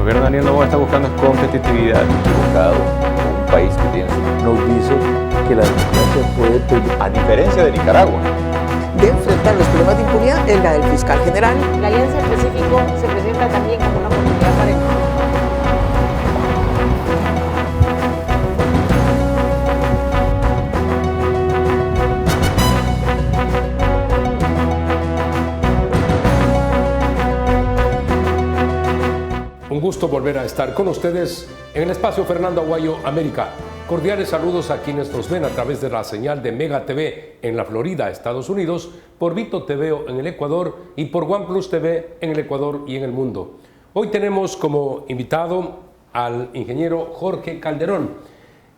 gobierno de Daniel Noboa está buscando competitividad. Equivocado, un país que tiene... Nos dice que la democracia puede... A diferencia de Nicaragua. De enfrentar los problemas de impunidad es la del fiscal general. La Alianza del Pacífico se presenta también como una oportunidad para el... Un gusto volver a estar con ustedes en el espacio Fernando Aguayo América. Cordiales saludos a quienes nos ven a través de la señal de Mega TV en la Florida, Estados Unidos, por Vito TV en el Ecuador y por OnePlus TV en el Ecuador y en el mundo. Hoy tenemos como invitado al ingeniero Jorge Calderón.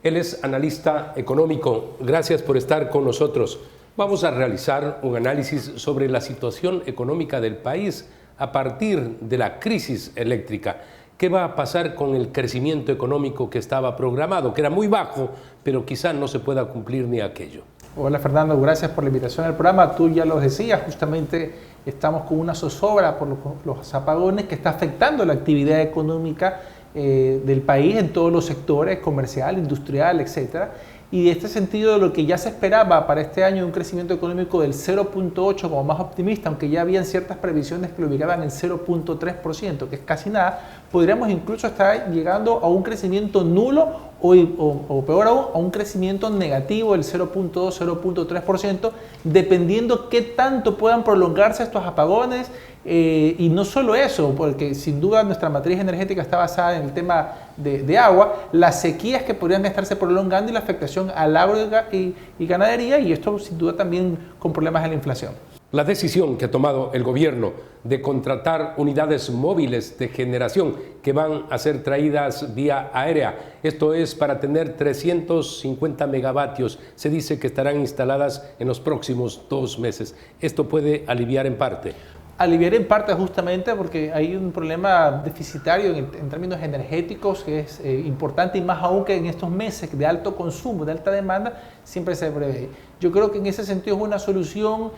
Él es analista económico. Gracias por estar con nosotros. Vamos a realizar un análisis sobre la situación económica del país a partir de la crisis eléctrica. ¿Qué va a pasar con el crecimiento económico que estaba programado, que era muy bajo, pero quizá no se pueda cumplir ni aquello? Hola Fernando, gracias por la invitación al programa. Tú ya lo decías, justamente estamos con una zozobra por los apagones que está afectando la actividad económica del país en todos los sectores, comercial, industrial, etcétera. Y de este sentido, lo que ya se esperaba para este año, un crecimiento económico del 0.8% como más optimista, aunque ya habían ciertas previsiones que lo ubicaban en 0.3%, que es casi nada, podríamos incluso estar llegando a un crecimiento nulo o peor aún, a un crecimiento negativo del 0.2%, 0.3%, dependiendo qué tanto puedan prolongarse estos apagones. Y no solo eso, porque sin duda nuestra matriz energética está basada en el tema de agua, las sequías que podrían estarse prolongando y la afectación al agro y ganadería, y esto sin duda también con problemas de la inflación. La decisión que ha tomado el gobierno de contratar unidades móviles de generación que van a ser traídas vía aérea, esto es para tener 350 megavatios, se dice que estarán instaladas en los próximos 2 meses. ¿Esto puede aliviar en parte? Aliviar en parte justamente porque hay un problema deficitario en términos energéticos que es importante, y más aún que en estos meses de alto consumo, de alta demanda, siempre se prevé. Yo creo que en ese sentido es una solución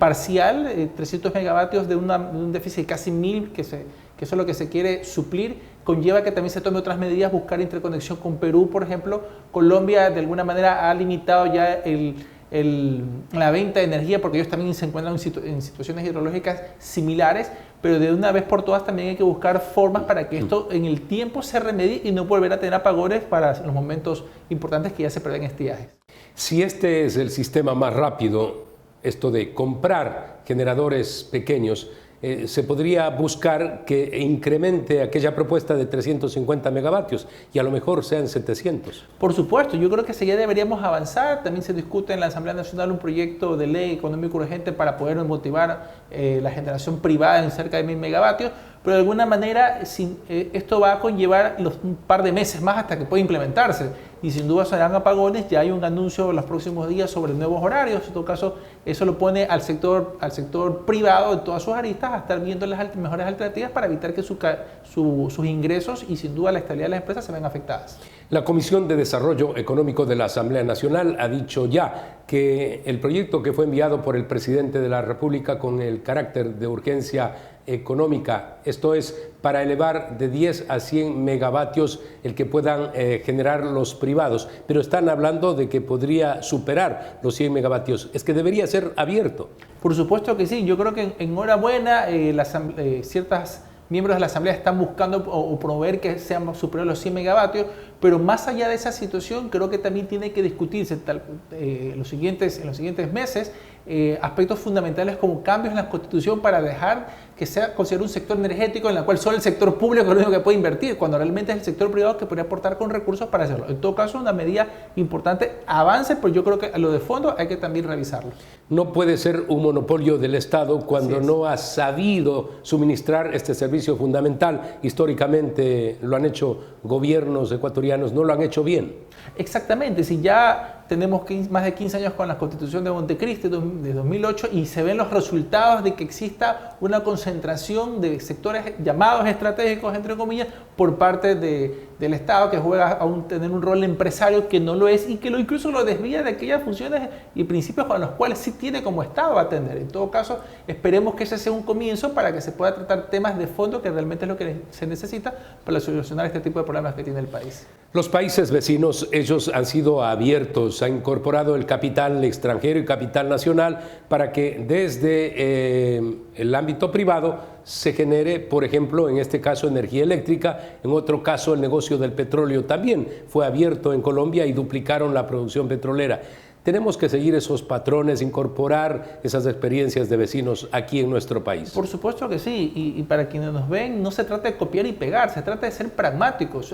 parcial, 300 megavatios de un déficit de casi 1000, que eso es lo que se quiere suplir, conlleva que también se tome otras medidas, buscar interconexión con Perú, por ejemplo. Colombia de alguna manera ha limitado ya la venta de energía porque ellos también se encuentran en situaciones hidrológicas similares, pero de una vez por todas también hay que buscar formas para que esto en el tiempo se remedie y no volver a tener apagones para los momentos importantes que ya se prevén estiajes. Si este es el sistema más rápido, esto de comprar generadores pequeños, se podría buscar que incremente aquella propuesta de 350 megavatios y a lo mejor sean 700. Por supuesto, yo creo que ya deberíamos avanzar. También se discute en la Asamblea Nacional un proyecto de ley económico urgente para poder motivar la generación privada en cerca de 1000 megavatios, pero de alguna manera esto va a conllevar un par de meses más hasta que pueda implementarse. Y sin duda serán apagones. Ya hay un anuncio en los próximos días sobre nuevos horarios. En todo caso, eso lo pone al sector privado de todas sus aristas a estar viendo las mejores alternativas para evitar que sus ingresos y sin duda la estabilidad de las empresas se vean afectadas. La Comisión de Desarrollo Económico de la Asamblea Nacional ha dicho ya que el proyecto que fue enviado por el presidente de la República con el carácter de urgencia económica, esto es para elevar de 10 a 100 megavatios el que puedan generar los privados, pero están hablando de que podría superar los 100 megavatios. Es que debería ser abierto. Por supuesto que sí. Yo creo que enhorabuena, ciertas miembros de la Asamblea están buscando o promover que sean superiores a los 100 megavatios, pero más allá de esa situación, creo que también tiene que discutirse en los siguientes meses aspectos fundamentales como cambios en la Constitución para dejar que sea considerado un sector energético en el cual solo el sector público es el único que puede invertir, cuando realmente es el sector privado que podría aportar con recursos para hacerlo. En todo caso, una medida importante, avance, pero yo creo que a lo de fondo hay que también revisarlo. No puede ser un monopolio del Estado cuando no ha sabido suministrar este servicio fundamental. Históricamente lo han hecho gobiernos ecuatorianos, no lo han hecho bien. Exactamente, si ya tenemos más de 15 años con la Constitución de Montecristi de 2008 y se ven los resultados de que exista una concentración de sectores llamados estratégicos, entre comillas, por parte del Estado, que juega a tener un rol empresario que no lo es y que incluso lo desvía de aquellas funciones y principios con los cuales sí tiene como Estado atender. En todo caso, esperemos que ese sea un comienzo para que se pueda tratar temas de fondo, que realmente es lo que se necesita para solucionar este tipo de problemas que tiene el país. Los países vecinos, ellos han sido abiertos, han incorporado el capital extranjero y capital nacional para que desde el ámbito privado se genere, por ejemplo, en este caso energía eléctrica, en otro caso el negocio del petróleo también fue abierto en Colombia y duplicaron la producción petrolera. Tenemos que seguir esos patrones, incorporar esas experiencias de vecinos aquí en nuestro país. Por supuesto que sí, y para quienes nos ven, no se trata de copiar y pegar, se trata de ser pragmáticos.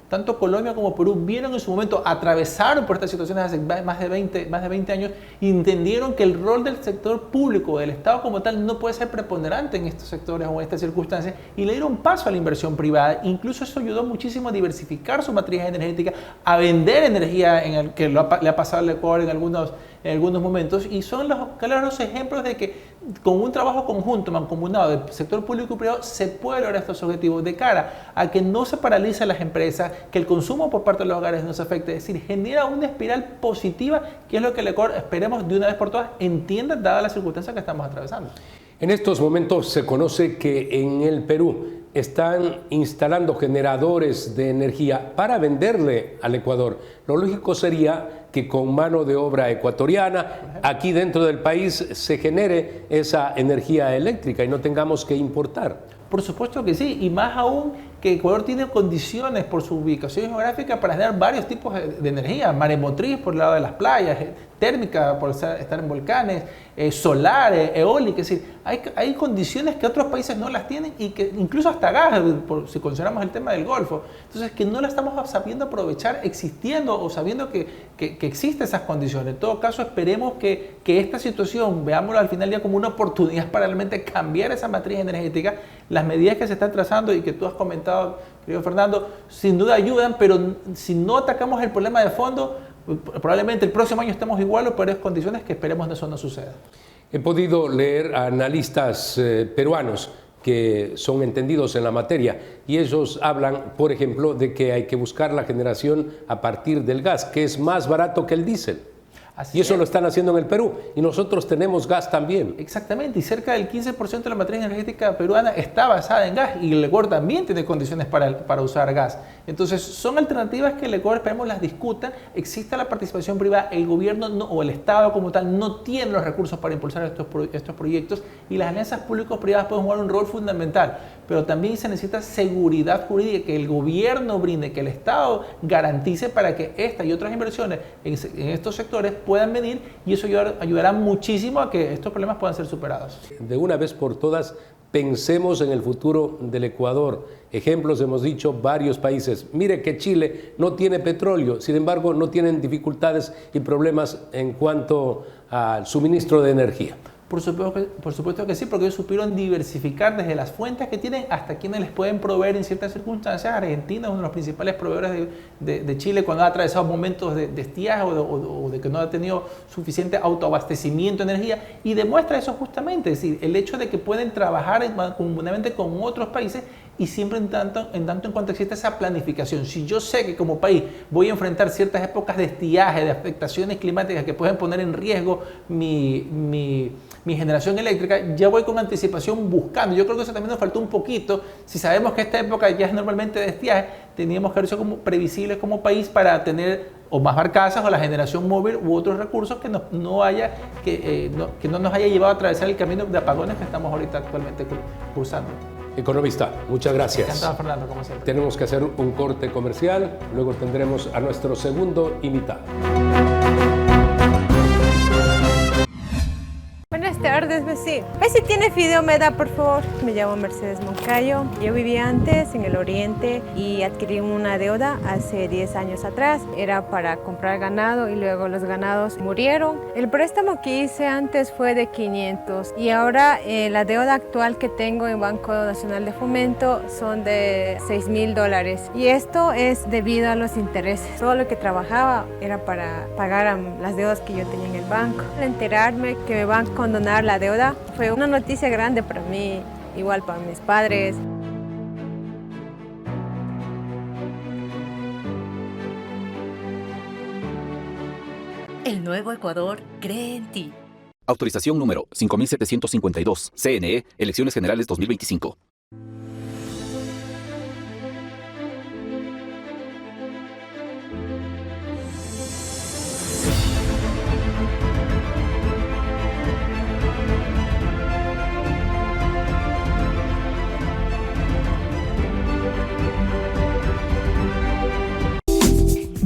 Tanto Colombia como Perú vieron en su momento, atravesaron por estas situaciones hace más de 20 años y entendieron que el rol del sector público, del Estado como tal, no puede ser preponderante en estos sectores o en estas circunstancias, y le dieron paso a la inversión privada. Incluso eso ayudó muchísimo a diversificar su matriz energética, a vender energía que le ha pasado al Ecuador en algunos momentos, y son los claros ejemplos de que con un trabajo conjunto, mancomunado del sector público y privado, se puede lograr estos objetivos de cara a que no se paralicen las empresas, que el consumo por parte de los hogares no se afecte, es decir, genera una espiral positiva, que es lo que el Ecuador, esperemos de una vez por todas, entienda dadas las circunstancias que estamos atravesando. En estos momentos se conoce que en el Perú están instalando generadores de energía para venderle al Ecuador. Lo lógico sería que con mano de obra ecuatoriana, aquí dentro del país se genere esa energía eléctrica y no tengamos que importar. Por supuesto que sí, y más aún que Ecuador tiene condiciones por su ubicación geográfica para generar varios tipos de energía, maremotriz por el lado de las playas, térmica por estar en volcanes, solar, eólica, es decir, hay condiciones que otros países no las tienen y que incluso hasta gas, si consideramos el tema del Golfo, entonces que no la estamos sabiendo aprovechar existiendo o sabiendo que existen esas condiciones. En todo caso, esperemos que esta situación, veámoslo al final del día como una oportunidad para realmente cambiar esa matriz energética. Las medidas que se están trazando y que tú has comentado, querido Fernando, sin duda ayudan, pero si no atacamos el problema de fondo, probablemente el próximo año estemos igual o peores condiciones, que esperemos que eso no suceda. He podido leer a analistas peruanos que son entendidos en la materia y ellos hablan, por ejemplo, de que hay que buscar la generación a partir del gas, que es más barato que el diésel. Y eso lo están haciendo en el Perú, y nosotros tenemos gas también. Exactamente, y cerca del 15% de la matriz energética peruana está basada en gas, y el Ecuador también tiene condiciones para usar gas. Entonces, son alternativas que el Ecuador, esperemos, las discutan. Existe la participación privada, el gobierno o el Estado como tal no tiene los recursos para impulsar estos proyectos, y las alianzas público-privadas pueden jugar un rol fundamental, pero también se necesita seguridad jurídica, que el gobierno brinde, que el Estado garantice para que esta y otras inversiones en estos sectores puedan venir, y eso ayudará muchísimo a que estos problemas puedan ser superados. De una vez por todas, pensemos en el futuro del Ecuador. Ejemplos hemos dicho varios países. Mire que Chile no tiene petróleo, sin embargo no tienen dificultades y problemas en cuanto al suministro de energía. Por supuesto que sí, porque ellos supieron diversificar desde las fuentes que tienen hasta quienes les pueden proveer en ciertas circunstancias. Argentina es uno de los principales proveedores de Chile cuando ha atravesado momentos de estiaje o de que no ha tenido suficiente autoabastecimiento de energía, y demuestra eso justamente, es decir, el hecho de que pueden trabajar comunamente con otros países, y siempre en tanto en cuanto existe esa planificación. Si yo sé que como país voy a enfrentar ciertas épocas de estiaje, de afectaciones climáticas que pueden poner en riesgo mi generación eléctrica, ya voy con anticipación buscando. Yo creo que eso también nos faltó un poquito. Si sabemos que esta época ya es normalmente de estiaje, teníamos que ser como previsibles como país para tener o más barcazas o la generación móvil u otros recursos que no nos haya llevado a atravesar el camino de apagones que estamos ahorita actualmente cruzando. Economista, muchas gracias. Encantado, Fernando, como siempre. Tenemos que hacer un corte comercial, luego tendremos a nuestro segundo invitado. Buenas tardes. tardes, vecino. Ay, si tiene fideo, me da, por favor. Me llamo Mercedes Moncayo. Yo vivía antes en el oriente y adquirí una deuda hace 10 años atrás. Era para comprar ganado y luego los ganados murieron. El préstamo que hice antes fue de 500 y ahora la deuda actual que tengo en Banco Nacional de Fomento son de $6,000. Y esto es debido a los intereses. Todo lo que trabajaba era para pagar las deudas que yo tenía en el banco. Al enterarme que me van a condonar la deuda fue una noticia grande para mí, igual para mis padres. El Nuevo Ecuador cree en ti. Autorización número 5752. CNE, Elecciones Generales 2025.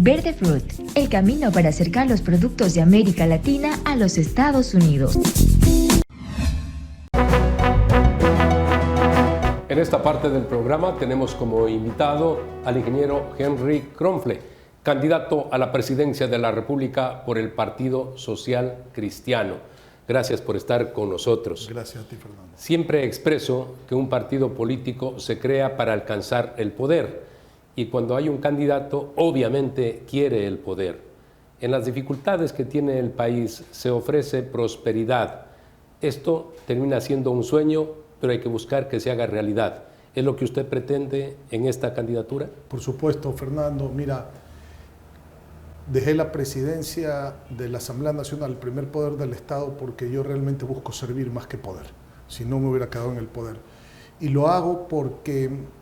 Verde Fruit, el camino para acercar los productos de América Latina a los Estados Unidos. En esta parte del programa tenemos como invitado al ingeniero Henry Kronfle, candidato a la presidencia de la República por el Partido Social Cristiano. Gracias por estar con nosotros. Gracias a ti, Fernando. Siempre expreso que un partido político se crea para alcanzar el poder. Y cuando hay un candidato, obviamente quiere el poder. En las dificultades que tiene el país se ofrece prosperidad. Esto termina siendo un sueño, pero hay que buscar que se haga realidad. ¿Es lo que usted pretende en esta candidatura? Por supuesto, Fernando. Mira, dejé la presidencia de la Asamblea Nacional, el primer poder del Estado, porque yo realmente busco servir más que poder. Si no, me hubiera quedado en el poder. Y lo hago porque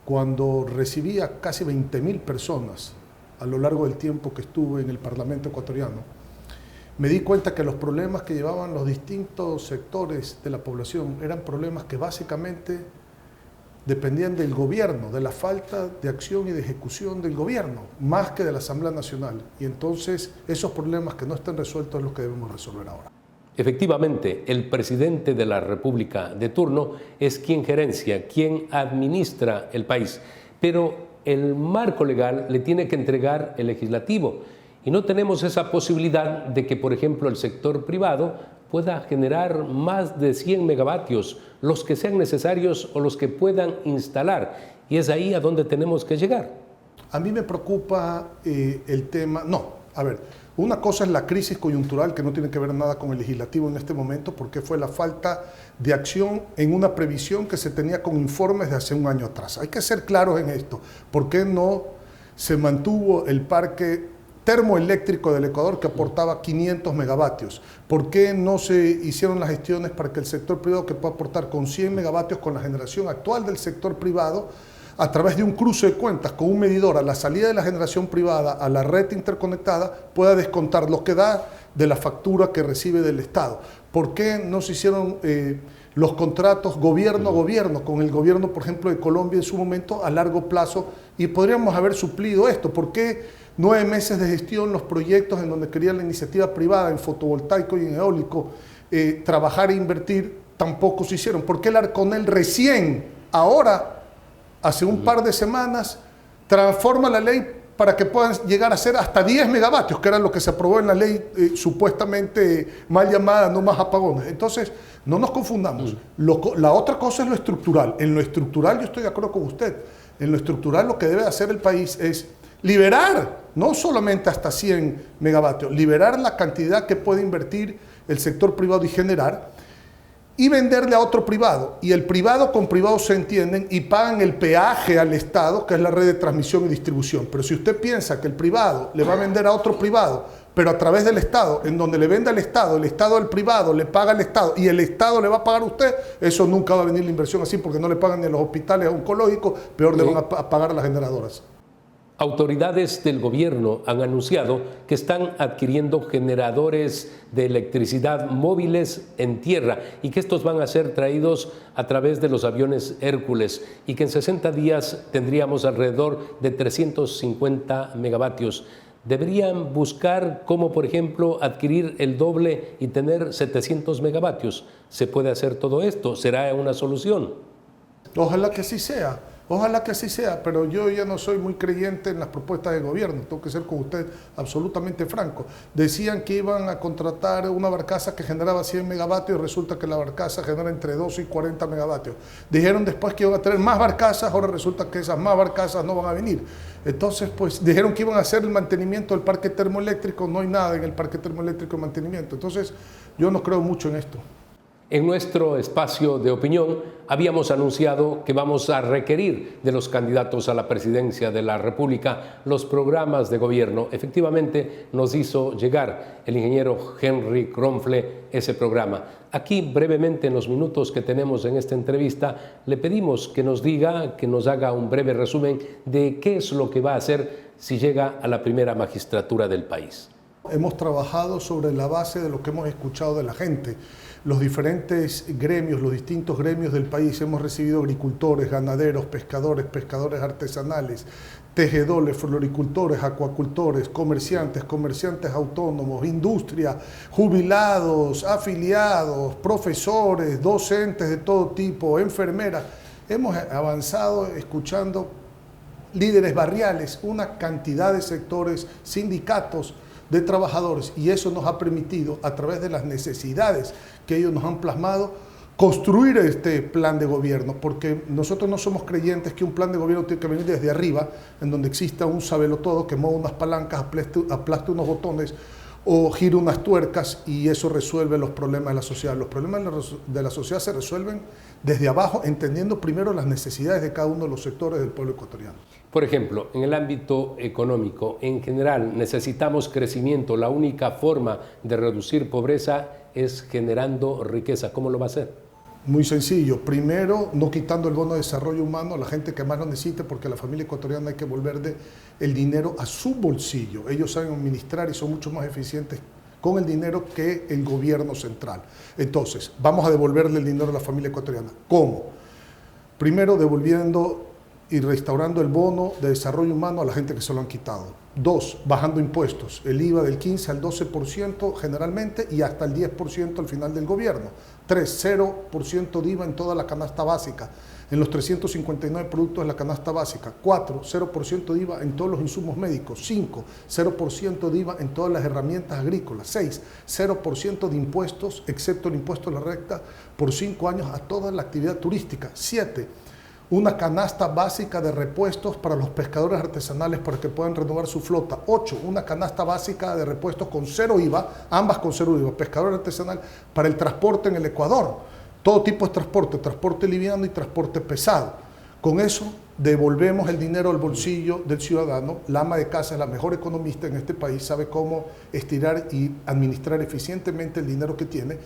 cuando recibía casi 20.000 personas a lo largo del tiempo que estuve en el Parlamento ecuatoriano, me di cuenta que los problemas que llevaban los distintos sectores de la población eran problemas que básicamente dependían del gobierno, de la falta de acción y de ejecución del gobierno, más que de la Asamblea Nacional. Y entonces esos problemas que no están resueltos es los que debemos resolver ahora. Efectivamente, el presidente de la República de turno es quien gerencia, quien administra el país, pero el marco legal le tiene que entregar el legislativo y no tenemos esa posibilidad de que, por ejemplo, el sector privado pueda generar más de 100 megavatios, los que sean necesarios o los que puedan instalar, y es ahí a donde tenemos que llegar. A mí me preocupa el tema, una cosa es la crisis coyuntural que no tiene que ver nada con el legislativo en este momento porque fue la falta de acción en una previsión que se tenía con informes de hace un año atrás. Hay que ser claros en esto. ¿Por qué no se mantuvo el parque termoeléctrico del Ecuador que aportaba 500 megavatios? ¿Por qué no se hicieron las gestiones para que el sector privado, que pueda aportar con 100 megavatios con la generación actual del sector privado, a través de un cruce de cuentas con un medidor a la salida de la generación privada a la red interconectada, pueda descontar lo que da de la factura que recibe del Estado? ¿Por qué no se hicieron los contratos gobierno a gobierno con el gobierno, por ejemplo, de Colombia en su momento a largo plazo? Y podríamos haber suplido esto. ¿Por qué 9 meses de gestión los proyectos en donde quería la iniciativa privada en fotovoltaico y en eólico trabajar e invertir tampoco se hicieron? ¿Por qué el Arconel recién ahora, hace un par de semanas, transforma la ley para que puedan llegar a ser hasta 10 megavatios, que era lo que se aprobó en la ley supuestamente mal llamada No Más Apagones? Entonces, no nos confundamos. La otra cosa es lo estructural. En lo estructural yo estoy de acuerdo con usted. En lo estructural lo que debe hacer el país es liberar, no solamente hasta 100 megavatios, liberar la cantidad que puede invertir el sector privado y generar, y venderle a otro privado, y el privado con privado se entienden y pagan el peaje al Estado, que es la red de transmisión y distribución. Pero si usted piensa que el privado le va a vender a otro privado, pero a través del Estado, en donde le vende al Estado, el Estado al privado, le paga al Estado y el Estado le va a pagar a usted, eso nunca va a venir la inversión así, porque no le pagan ni a los hospitales oncológicos, peor le van a pagar a las generadoras. Autoridades del gobierno han anunciado que están adquiriendo generadores de electricidad móviles en tierra y que estos van a ser traídos a través de los aviones Hércules y que en 60 días tendríamos alrededor de 350 megavatios. deberían buscar cómo, por ejemplo, adquirir el doble y tener 700 megavatios. ¿Se puede hacer todo esto? ¿Será una solución? Ojalá que así sea. Ojalá que así sea, pero yo ya no soy muy creyente en las propuestas de gobierno, tengo que ser con usted absolutamente franco. Decían que iban a contratar una barcaza que generaba 100 megavatios y resulta que la barcaza genera entre 12 y 40 megavatios. Dijeron después que iban a tener más barcazas, ahora resulta que esas más barcazas no van a venir. Entonces, pues dijeron que iban a hacer el mantenimiento del parque termoeléctrico, no hay nada en el parque termoeléctrico de mantenimiento. Entonces, yo no creo mucho en esto. En nuestro espacio de opinión habíamos anunciado que vamos a requerir de los candidatos a la presidencia de la República los programas de gobierno. Efectivamente, nos hizo llegar el ingeniero Henry Kronfle ese programa. Aquí, brevemente, en los minutos que tenemos en esta entrevista, le pedimos que nos diga, que nos haga un breve resumen de qué es lo que va a hacer si llega a la primera magistratura del país. Hemos trabajado sobre la base de lo que hemos escuchado de la gente. Los diferentes gremios, los distintos gremios del país, hemos recibido agricultores, ganaderos, pescadores, pescadores artesanales, tejedores, floricultores, acuacultores, comerciantes, comerciantes autónomos, industria, jubilados, afiliados, profesores, docentes de todo tipo, enfermeras. Hemos avanzado escuchando líderes barriales, una cantidad de sectores, sindicatos, de trabajadores, y eso nos ha permitido, a través de las necesidades que ellos nos han plasmado, construir este plan de gobierno, porque nosotros no somos creyentes que un plan de gobierno tiene que venir desde arriba, en donde exista un sabelotodo que mueva unas palancas, aplaste unos botones o gire unas tuercas y eso resuelve los problemas de la sociedad. Los problemas de la sociedad se resuelven desde abajo, entendiendo primero las necesidades de cada uno de los sectores del pueblo ecuatoriano. Por ejemplo, en el ámbito económico, en general, necesitamos crecimiento. La única forma de reducir pobreza es generando riqueza. ¿Cómo lo va a hacer? Muy sencillo. Primero, no quitando el bono de desarrollo humano a la gente que más lo necesite, porque a la familia ecuatoriana hay que devolverle el dinero a su bolsillo. Ellos saben administrar y son mucho más eficientes con el dinero que el gobierno central. Entonces, vamos a devolverle el dinero a la familia ecuatoriana. ¿Cómo? Primero, devolviendo y restaurando el bono de desarrollo humano a la gente que se lo han quitado. 2, bajando impuestos, el IVA del 15 al 12% generalmente y hasta el 10% al final del gobierno. 3, 0% de IVA en toda la canasta básica, en los 359 productos de la canasta básica. 4, 0% de IVA en todos los insumos médicos. 5, 0% de IVA en todas las herramientas agrícolas. 6, 0% de impuestos, excepto el impuesto a la renta, por 5 años a toda la actividad turística. 7, una canasta básica de repuestos para los pescadores artesanales para que puedan renovar su flota. 8, una canasta básica de repuestos con 0 IVA, ambas con 0 IVA, pescador artesanal, para el transporte en el Ecuador. Todo tipo de transporte, transporte liviano y transporte pesado. Con eso devolvemos el dinero al bolsillo del ciudadano. La ama de casa es la mejor economista en este país, sabe cómo estirar y administrar eficientemente el dinero que tiene.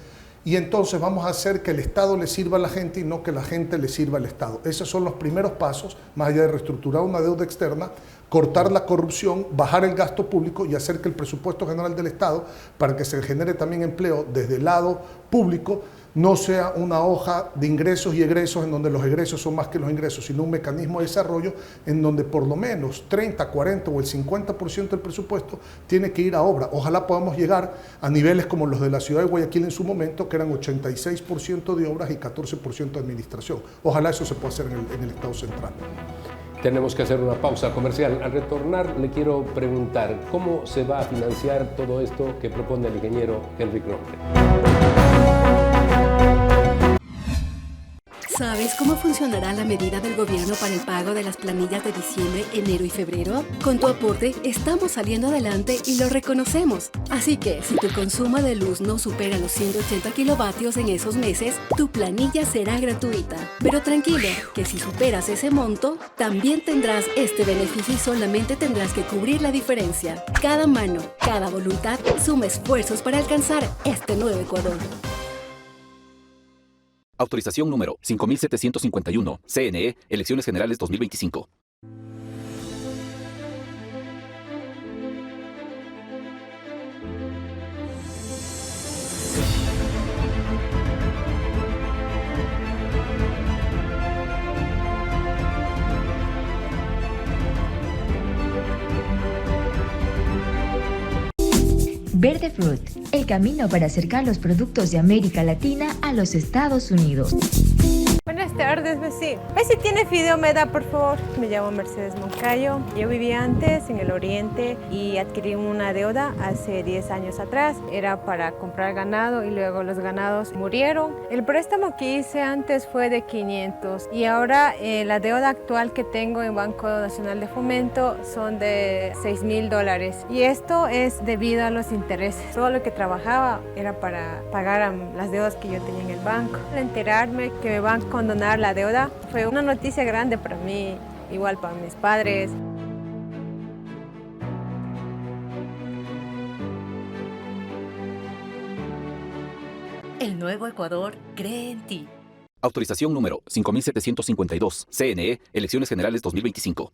Y entonces vamos a hacer que el Estado le sirva a la gente y no que la gente le sirva al Estado. Esos son los primeros pasos, más allá de reestructurar una deuda externa, cortar la corrupción, bajar el gasto público y hacer que el presupuesto general del Estado, para que se genere también empleo desde el lado público, no sea una hoja de ingresos y egresos en donde los egresos son más que los ingresos, sino un mecanismo de desarrollo en donde por lo menos 30, 40 o el 50% del presupuesto tiene que ir a obra. Ojalá podamos llegar a niveles como los de la ciudad de Guayaquil en su momento, que eran 86% de obras y 14% de administración. Ojalá eso se pueda hacer en el Estado central. Tenemos que hacer una pausa comercial. Al retornar le quiero preguntar cómo se va a financiar todo esto que propone el ingeniero Henry Kronfle. ¿Sabes cómo funcionará la medida del gobierno para el pago de las planillas de diciembre, enero y febrero? Con tu aporte estamos saliendo adelante y lo reconocemos. Así que si tu consumo de luz no supera los 180 kilovatios en esos meses, tu planilla será gratuita. Pero tranquilo, que si superas ese monto, también tendrás este beneficio y solamente tendrás que cubrir la diferencia. Cada mano, cada voluntad suma esfuerzos para alcanzar este nuevo Ecuador. Autorización número 5751. CNE, Elecciones Generales 2025. Verde Fruit, el camino para acercar los productos de América Latina a los Estados Unidos. Buenas tardes, vecino. Si tiene fideo, me da, por favor. Me llamo Mercedes Moncayo. Yo vivía antes en el oriente y adquirí una deuda hace 10 años atrás. Era para comprar ganado y luego los ganados murieron. El préstamo que hice antes fue de 500 y ahora la deuda actual que tengo en Banco Nacional de Fomento son de $6,000. Y esto es debido a los intereses. Todo lo que trabajaba era para pagar las deudas que yo tenía en el banco. Al enterarme que me van a condonar la deuda fue una noticia grande para mí, igual para mis padres. El Nuevo Ecuador cree en ti. Autorización número 5752. CNE, Elecciones Generales 2025.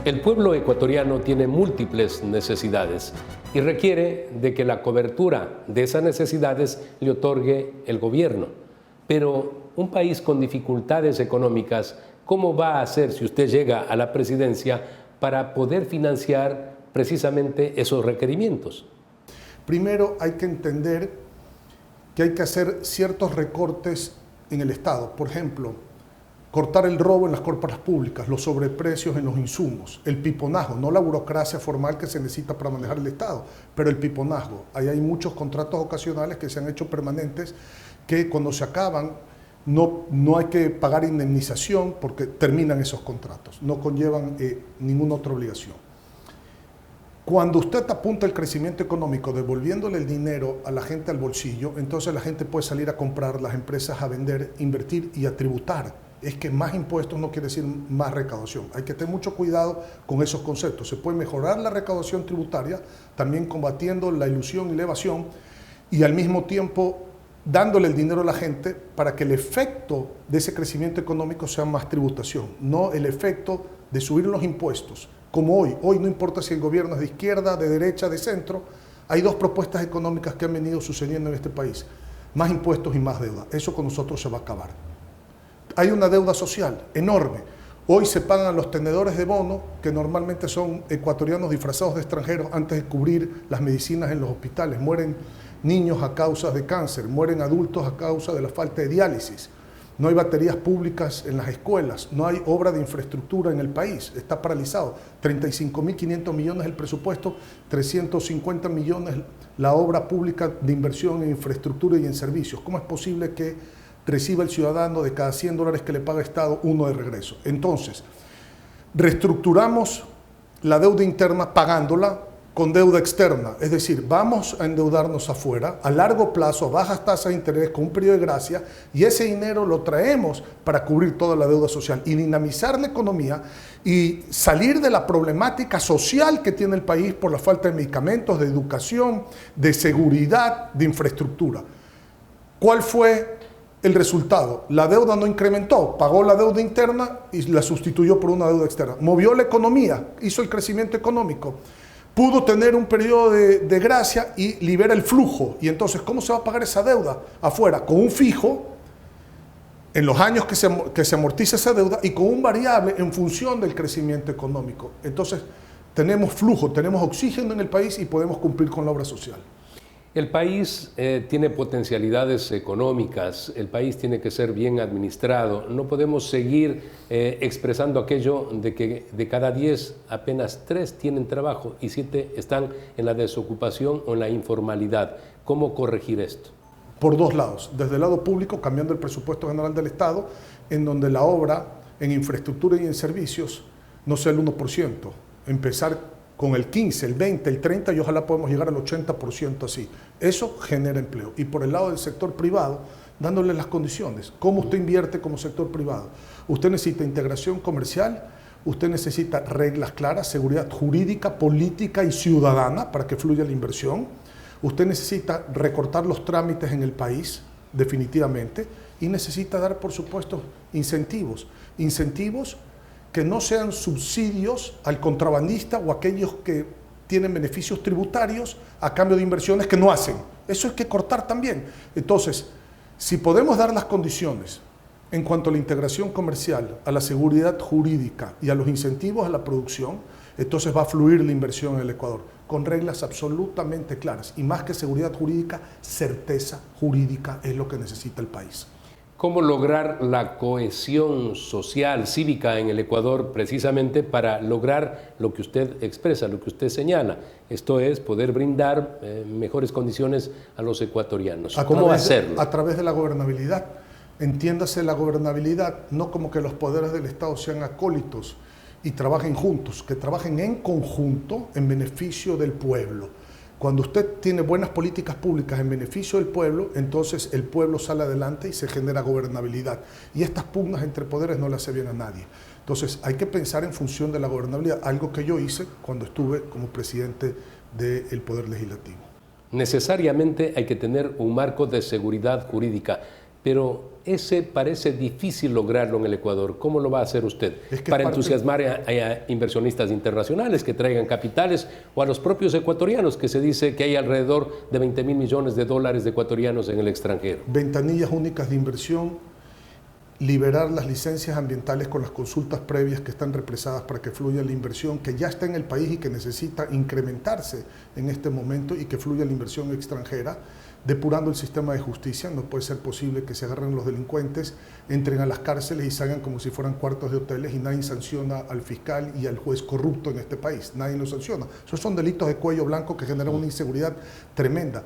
El pueblo ecuatoriano tiene múltiples necesidades y requiere de que la cobertura de esas necesidades le otorgue el gobierno. Pero un país con dificultades económicas, ¿cómo va a hacer si usted llega a la presidencia para poder financiar precisamente esos requerimientos? Primero hay que entender que hay que hacer ciertos recortes en el Estado. Por ejemplo, cortar el robo en las compras públicas, los sobreprecios en los insumos, el piponazgo, no la burocracia formal que se necesita para manejar el Estado, pero el piponazgo. Ahí hay muchos contratos ocasionales que se han hecho permanentes que cuando se acaban no hay que pagar indemnización porque terminan esos contratos, no conllevan ninguna otra obligación. Cuando usted apunta el crecimiento económico devolviéndole el dinero a la gente al bolsillo, entonces la gente puede salir a comprar, las empresas a vender, invertir y a tributar. Es que más impuestos no quiere decir más recaudación. Hay que tener mucho cuidado con esos conceptos. Se puede mejorar la recaudación tributaria, también combatiendo la ilusión y la evasión, y al mismo tiempo dándole el dinero a la gente para que el efecto de ese crecimiento económico sea más tributación, no el efecto de subir los impuestos. Como hoy no importa si el gobierno es de izquierda, de derecha, de centro, hay dos propuestas económicas que han venido sucediendo en este país. Más impuestos y más deuda. Eso con nosotros se va a acabar. Hay una deuda social enorme. Hoy se pagan los tenedores de bono, que normalmente son ecuatorianos disfrazados de extranjeros antes de cubrir las medicinas en los hospitales. Mueren niños a causa de cáncer, mueren adultos a causa de la falta de diálisis. No hay baterías públicas en las escuelas, no hay obra de infraestructura en el país, está paralizado. 35.500 millones el presupuesto, 350 millones la obra pública de inversión en infraestructura y en servicios. ¿Cómo es posible que reciba el ciudadano de cada $100 que le paga el Estado uno de regreso? Entonces, reestructuramos la deuda interna pagándola con deuda externa, es decir, vamos a endeudarnos afuera a largo plazo, a bajas tasas de interés, con un periodo de gracia, y ese dinero lo traemos para cubrir toda la deuda social y dinamizar la economía y salir de la problemática social que tiene el país por la falta de medicamentos, de educación, de seguridad, de infraestructura. ¿Cuál fue el resultado? La deuda no incrementó, pagó la deuda interna y la sustituyó por una deuda externa. Movió la economía, hizo el crecimiento económico. Pudo tener un periodo de gracia y libera el flujo. Y entonces, ¿cómo se va a pagar esa deuda afuera? Con un fijo, en los años que se amortiza esa deuda, y con un variable en función del crecimiento económico. Entonces, tenemos flujo, tenemos oxígeno en el país y podemos cumplir con la obra social. El país tiene potencialidades económicas, el país tiene que ser bien administrado. No podemos seguir expresando aquello de que de cada 10 apenas 3 tienen trabajo y 7 están en la desocupación o en la informalidad. ¿Cómo corregir esto? Por dos lados. Desde el lado público, cambiando el presupuesto general del Estado, en donde la obra en infraestructura y en servicios no sea el 1%. Empezar con el 15, el 20, el 30 y ojalá podamos llegar al 80% así. Eso genera empleo. Y por el lado del sector privado, dándole las condiciones. ¿Cómo usted invierte como sector privado? Usted necesita integración comercial, usted necesita reglas claras, seguridad jurídica, política y ciudadana para que fluya la inversión. Usted necesita recortar los trámites en el país, definitivamente, y necesita dar, por supuesto, incentivos. Incentivos que no sean subsidios al contrabandista o a aquellos que tienen beneficios tributarios a cambio de inversiones que no hacen. Eso hay que cortar también. Entonces, si podemos dar las condiciones en cuanto a la integración comercial, a la seguridad jurídica y a los incentivos a la producción, entonces va a fluir la inversión en el Ecuador, con reglas absolutamente claras. Y más que seguridad jurídica, certeza jurídica es lo que necesita el país. ¿Cómo lograr la cohesión social, cívica en el Ecuador precisamente para lograr lo que usted expresa, lo que usted señala? Esto es poder brindar mejores condiciones a los ecuatorianos. ¿Cómo hacerlo? A través de la gobernabilidad. Entiéndase la gobernabilidad no como que los poderes del Estado sean acólitos y trabajen juntos, que trabajen en conjunto en beneficio del pueblo. Cuando usted tiene buenas políticas públicas en beneficio del pueblo, entonces el pueblo sale adelante y se genera gobernabilidad. Y estas pugnas entre poderes no le hace bien a nadie. Entonces hay que pensar en función de la gobernabilidad, algo que yo hice cuando estuve como presidente del Poder Legislativo. Necesariamente hay que tener un marco de seguridad jurídica, pero ese parece difícil lograrlo en el Ecuador. ¿Cómo lo va a hacer usted para entusiasmar a inversionistas internacionales que traigan capitales o a los propios ecuatorianos, que se dice que hay alrededor de 20.000 millones de dólares de ecuatorianos en el extranjero? Ventanillas únicas de inversión, liberar las licencias ambientales con las consultas previas que están represadas para que fluya la inversión que ya está en el país y que necesita incrementarse en este momento y que fluya la inversión extranjera. Depurando el sistema de justicia, no puede ser posible que se agarren los delincuentes, entren a las cárceles y salgan como si fueran cuartos de hoteles y nadie sanciona al fiscal y al juez corrupto en este país, nadie lo sanciona. Esos son delitos de cuello blanco que generan una inseguridad tremenda,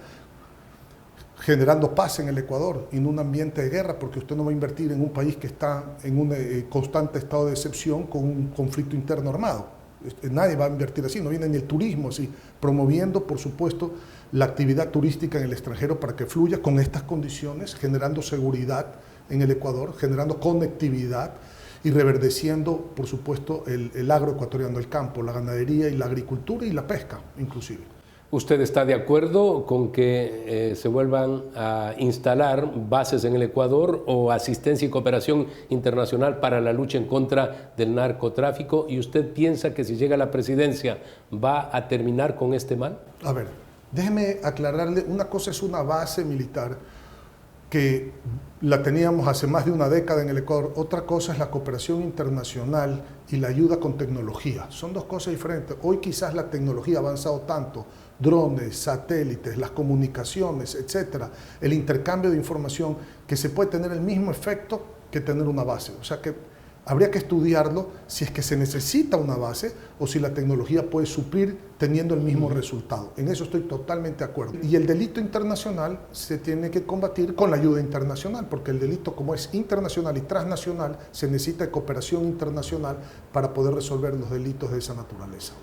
generando paz en el Ecuador y en un ambiente de guerra, porque usted no va a invertir en un país que está en un constante estado de excepción con un conflicto interno armado. Nadie va a invertir así, no viene ni el turismo así, promoviendo, por supuesto, la actividad turística en el extranjero para que fluya con estas condiciones, generando seguridad en el Ecuador, generando conectividad y reverdeciendo, por supuesto, el agro ecuatoriano, el campo, la ganadería y la agricultura y la pesca, inclusive. ¿Usted está de acuerdo con que se vuelvan a instalar bases en el Ecuador o asistencia y cooperación internacional para la lucha en contra del narcotráfico? ¿Y usted piensa que si llega a la presidencia va a terminar con este mal? A ver, déjeme aclararle, una cosa es una base militar que la teníamos hace más de una década en el Ecuador, otra cosa es la cooperación internacional y la ayuda con tecnología. Son dos cosas diferentes. Hoy quizás la tecnología ha avanzado tanto, drones, satélites, las comunicaciones, etcétera, el intercambio de información, que se puede tener el mismo efecto que tener una base. O sea que habría que estudiarlo si es que se necesita una base o si la tecnología puede suplir teniendo el mismo resultado. En eso estoy totalmente de acuerdo. Y el delito internacional se tiene que combatir con la ayuda internacional, porque el delito, como es internacional y transnacional, se necesita cooperación internacional para poder resolver los delitos de esa naturaleza.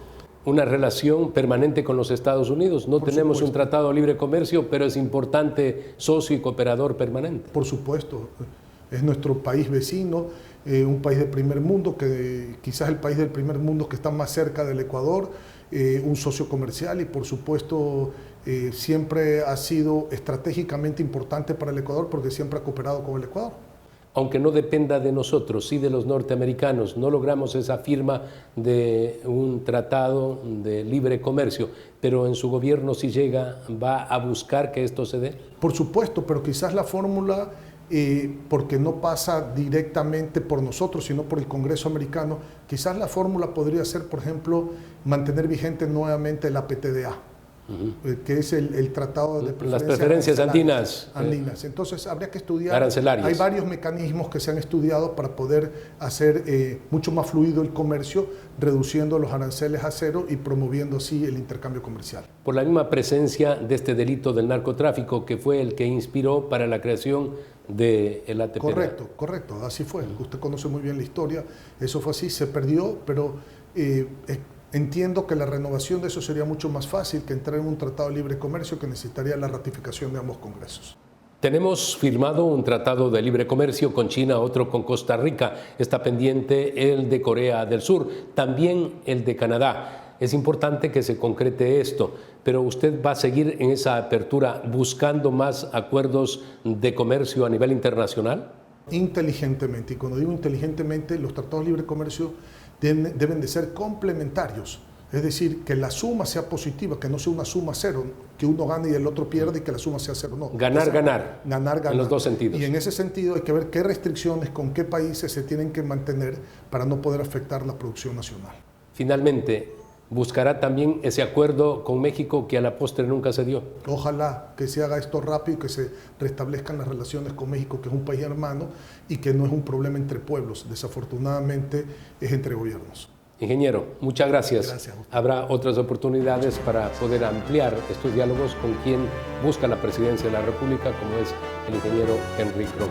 Una relación permanente con los Estados Unidos. No tenemos un tratado de libre comercio, pero es importante socio y cooperador permanente. Por supuesto, es nuestro país vecino, un país del primer mundo, que quizás el país del primer mundo que está más cerca del Ecuador, un socio comercial y por supuesto siempre ha sido estratégicamente importante para el Ecuador porque siempre ha cooperado con el Ecuador. Aunque no dependa de nosotros, sí de los norteamericanos, no logramos esa firma de un tratado de libre comercio, pero en su gobierno si llega, ¿va a buscar que esto se dé? Por supuesto, pero quizás la fórmula, porque no pasa directamente por nosotros, sino por el Congreso americano, quizás la fórmula podría ser, por ejemplo, mantener vigente nuevamente la PTDA. Que es el tratado de las preferencias andinas. Entonces habría que estudiar, arancelarias. Hay varios mecanismos que se han estudiado para poder hacer mucho más fluido el comercio, reduciendo los aranceles a cero y promoviendo así el intercambio comercial. Por la misma presencia de este delito del narcotráfico que fue el que inspiró para la creación del ATP. Correcto, así fue. Usted conoce muy bien la historia, eso fue así, se perdió, pero entiendo que la renovación de eso sería mucho más fácil que entrar en un tratado de libre comercio que necesitaría la ratificación de ambos congresos. Tenemos firmado un tratado de libre comercio con China, otro con Costa Rica. Está pendiente el de Corea del Sur, también el de Canadá. Es importante que se concrete esto, pero usted va a seguir en esa apertura buscando más acuerdos de comercio a nivel internacional. Inteligentemente, y cuando digo inteligentemente, los tratados de libre comercio deben de ser complementarios, es decir, que la suma sea positiva, que no sea una suma cero, que uno gane y el otro pierde y que la suma sea cero, no. Ganar, en los dos sentidos. Y en ese sentido hay que ver qué restricciones, con qué países se tienen que mantener para no poder afectar la producción nacional. Finalmente, buscará también ese acuerdo con México que a la postre nunca se dio. Ojalá que se haga esto rápido y que se restablezcan las relaciones con México, que es un país hermano y que no es un problema entre pueblos, desafortunadamente es entre gobiernos. Ingeniero, muchas gracias. Gracias. Habrá otras oportunidades para poder ampliar estos diálogos con quien busca la presidencia de la República, como es el ingeniero Henry Krogh.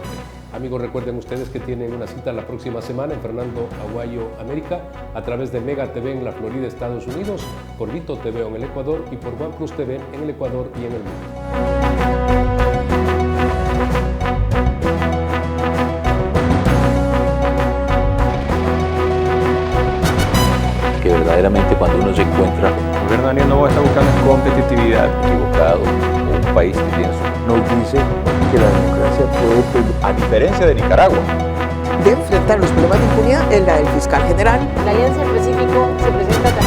Amigos, recuerden ustedes que tienen una cita la próxima semana en Fernando Aguayo América a través de Mega TV en la Florida, Estados Unidos, por Vito TV en el Ecuador y por OnePlus TV en el Ecuador y en el mundo. Que verdaderamente cuando uno se encuentra El gobierno de Daniel Noboa está buscando equivocado, un país que tiene nos dice que la democracia puede permitir. a diferencia de Nicaragua. De enfrentar los problemas de impunidad es la del fiscal general. La Alianza del Pacífico se presenta